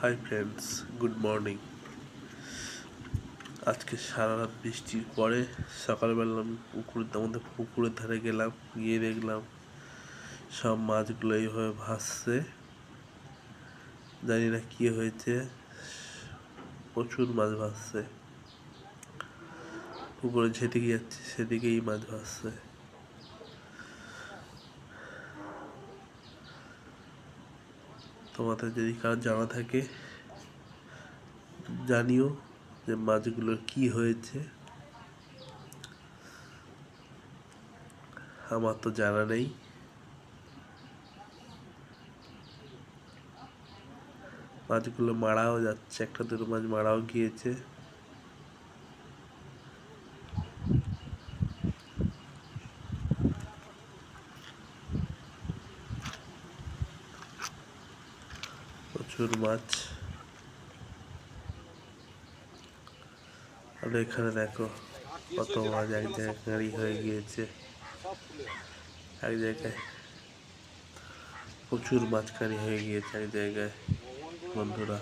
Hi friends, good morning. আজকে সারা রাত বৃষ্টির পরে সকালবেলা আমি আমাদের পুকুরের ধারে গেলাম, গিয়ে দেখলাম সব মাছগুলো এইভাবে ভাসছে। জানি না কি হয়েছে, প্রচুর মাছ ভাসছে। পুকুরে যেদিকে যাচ্ছে সেদিকেই মাছ ভাসছে। তোমাদের যদি কারো জানা থাকে জানিও যে মাছগুলোর কি হয়েছে। আমার তো জানা নেই। মাছগুলো মারাও যাচ্ছে, একটা দুটো মাছ মারাও গিয়েছে। প্রচুর মাছ। আর এখানে দেখো কত মাছ এক জায়গায় গাড়ি হয়ে গিয়েছে। এক জায়গায় প্রচুর মাছ কারি হয়ে গিয়েছে এক জায়গায় বন্ধুরা।